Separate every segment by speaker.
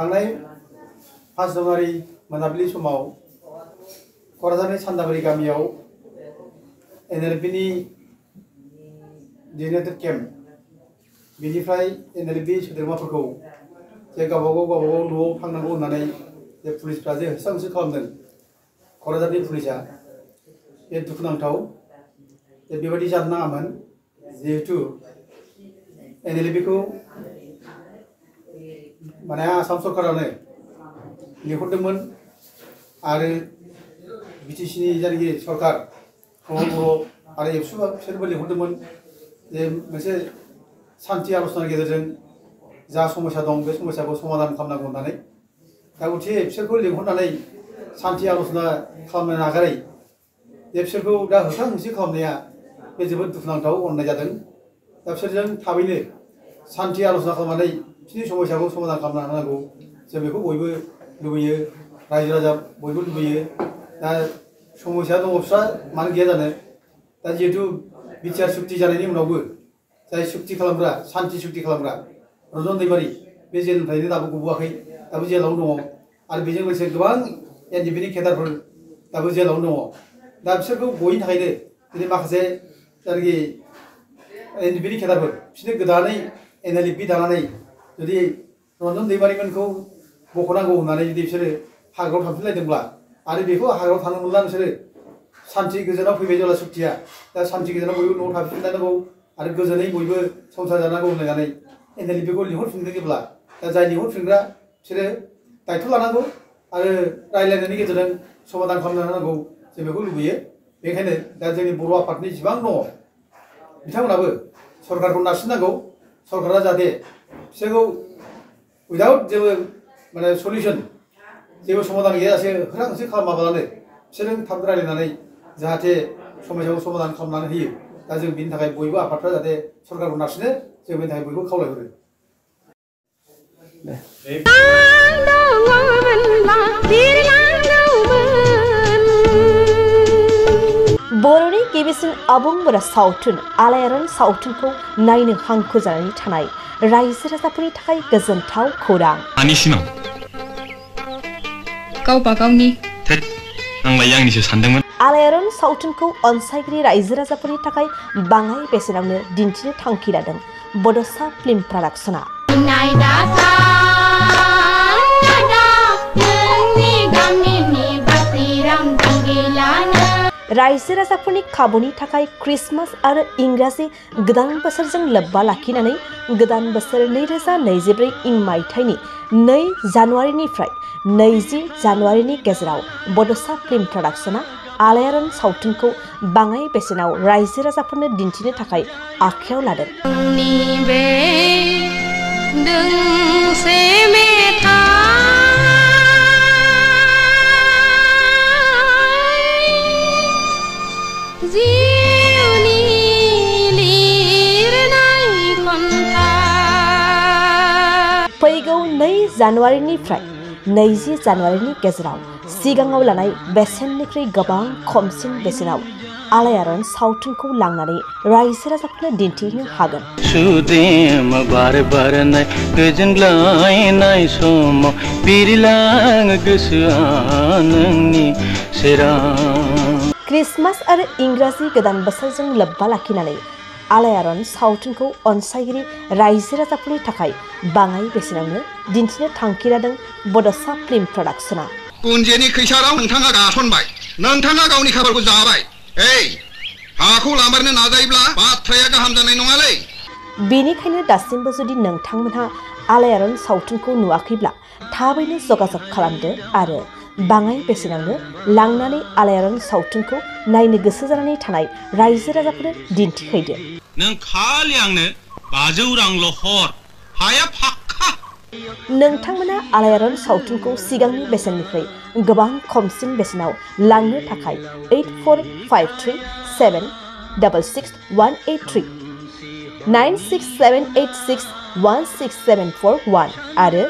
Speaker 1: थांनाय 5 जानुवारि मोनाबिलि समाव क'क्राझारनि सान्दाबारि गामियाव एनएलएफबि डिजिनेटेड केम्प बिनिफ्राय एनएलएफबि सोद्रोमाफोरखौ जे गावबागाव न'आव थांनांगौ होननानै जे पुलिसफ्रा जे होसो होसो खालामदों क'क्राझारनि पुलिसा बे दुखुनांथाव जे बेबायदि जानो नाङामोन जिहेतु एनएलएफबिखौ माने आसाम सरकारानो लिंहरदोंमोन आरो बिटिसिनि जायगानि सरकार बर' आरो एबसु बिसोरबो लिंहरदोंमोन जे मोनसे शान्ति आल'सनानि गेजेरजों जा समस्या दं बे समस्याखौ समाधान खालामनांगौ होननानै दा गथिखे बिसोरखौ लिंहरनानै शान्ति आल'सना खालामनो नागारै जे बिसोरखौ दा होखां होसि खालामनाया बे जोबोद दुखुनांथाव अननाय जादों दा बिसोरजों थाबैनो शान्ति आल'सना खालामनानै बिसोरनि समस्याखौ समाधान खालामनो हानांगौ जों बेखौ बयबो लुबैयो रायजो राजा बयबो लुबैयो दा समस्या दङ बिस्रा मानो गैया जानो दा जिहेतु बिटिआर सुक्ति जानायनि उनावबो जाय सुक्ति खालामग्रा शान्ति सुक्ति खालामग्रा रजन दैमारि बे जेलनिफ्रायनो दाबो गबोआखै दाबो जेलावनो दङ आरो बेजों लोगोसे गोबां एनडिएफबिनि केडारफोर दाबो जेलावनो दङ दा बिसोरखौ बयनि थाखायनो दिनै माखासे जायनाखि एनडिएफबिनि केडारफोर बिसोरनो गोदानै एनएलएफबि दानानै जुदि रन्जन दैमारिमोनखौ बख'नांगौ होननानै जुदि बिसोरो हाग्रायाव थांफिनलायदोंब्ला आरो बेखौ हाग्रायाव थांनो मोनला बिसोरो शान्ति गोजोनाव फैबाय जेब्ला सुक्तिया दा शान्ति गोजोनाव बयबो न'आव थाफिनलायनांगौ आरो गोजोनै बयबो संसार जानांगौ होननानै एनएलएफबिखौ लिंहरफिनदों जेब्ला दा जाय लिंहरफिनग्रा बिसोरो दायथ' लानांगौ आरो रायज्लायनायनि गेजेरजों समाधान खालामनो हानांगौ जों बेखौ लुबैयो बेनिखायनो दा जोंनि बर' आफादनि जेसेबां दङ बिथांमोनाबो सरकारखौ नारसिननांगौ सरकारा जाहाथे बिसोरखौ उइदाउट जेबो माने सलिउसन जेबो समाधान गैयाजासे होखां होसो खालामाबालानो बिसोरजों थाब रायज्लायनानै जाहाथे समस्याखौ समाधान खालामनानै होयो दा जों बिनि थाखाय बयबो आफादफ्रा जाहाथे सरकारखौ नारसिनो जों बेनि थाखाय बयबो खावलायहरो
Speaker 2: बर'नि गिबिसिन आबुं सावथुन आलायारन सावथुनखौ नायनो हांखुर जानानै थानाय रायजो राजाफोरनि थाखाय गोजोनथाव खौरां
Speaker 3: गावबा गावनि आंलाय आंनिसो सानदोंमोन
Speaker 2: आलायारन सावथुनखौ अनसायगिरि रायजो राजाफोरनि थाखाय बाङाय बेसेनावनो दिन्थिनो थांखि लादों बड'सा फिल्म प्रडाक्शना रायजो राजाफोरनि खाबुनि थाखाय क्रिसमास आरो इंराजि गोदान बोसोरजों लोब्बा लाखिनानै गोदान बोसोर 2024 इं मायथाइनि 2 जानुवारिनिफ्राय 20 जानुवारिनि गेजेराव बड'सा फिल्म प्रडाक्शना आलायारन सावथुनखौ बाङाय बेसेनाव रायजो राजाफोरनो दिन्थिनो थाखाय आखायाव लादों फैगौ 2 जानुवारिनिफ्राय 20 जानुवारिनि गेजेराव सिगाङाव लानाय बेसेननिख्रुइ गोबां खमसिन बेसेनाव आलायारन सावथुनखौ लांनानै रायजो राजाफोरनो दिन्थिनो हागोन
Speaker 4: सुदेम बार बारनाय गोजोनग्लायनाय समाव बिरलाङो गोसोआ नोंनि सेराव
Speaker 2: क्रिसमास आरो इंराजि गोदान बोसोरजों लोब्बा लाखिनानै आलायारन सावथुनखौ अनसायगिरि रायजो राजाफोरनि थाखाय बाङाय बेसेनावनो दिन्थिनो थांखि लादों बड'सा फिल्म प्रडाक्शना
Speaker 5: गुन्जेनि खैसाराव नोंथाङा गासनबाय नोंथाङा गावनि खाफालखौ जाबाय हाखौ लामारनो नाजायोब्ला बाथ्राया गाहाम जानाय नङालै
Speaker 2: बेनिखायनो दासिमबो जुदि नोंथांमोनहा आलायारन सावथुनखौ नुवाखैब्ला थाबैनो जगाजग खालामदो आरो बाङाय बेसेनावनो लांनानै आलायारन सावथुनखौ नायनो गोसो जानानै थानाय रायजो राजाफोरनो दिन्थिहैदो
Speaker 5: नों खालि आंनो 500 रांल' हर हाया फाक्का
Speaker 2: नोंथांमोना आलायारन सावथुनखौ सिगांनि बेसेननिफ्राय गोबां खमसिन बेसेनाव लांनो थाखाय 8453766183 9678616741 आरो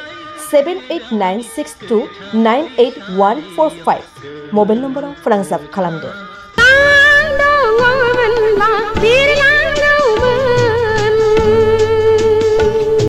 Speaker 2: 7896298145 मबाइल नम्बराव फोनांजाब खालामदो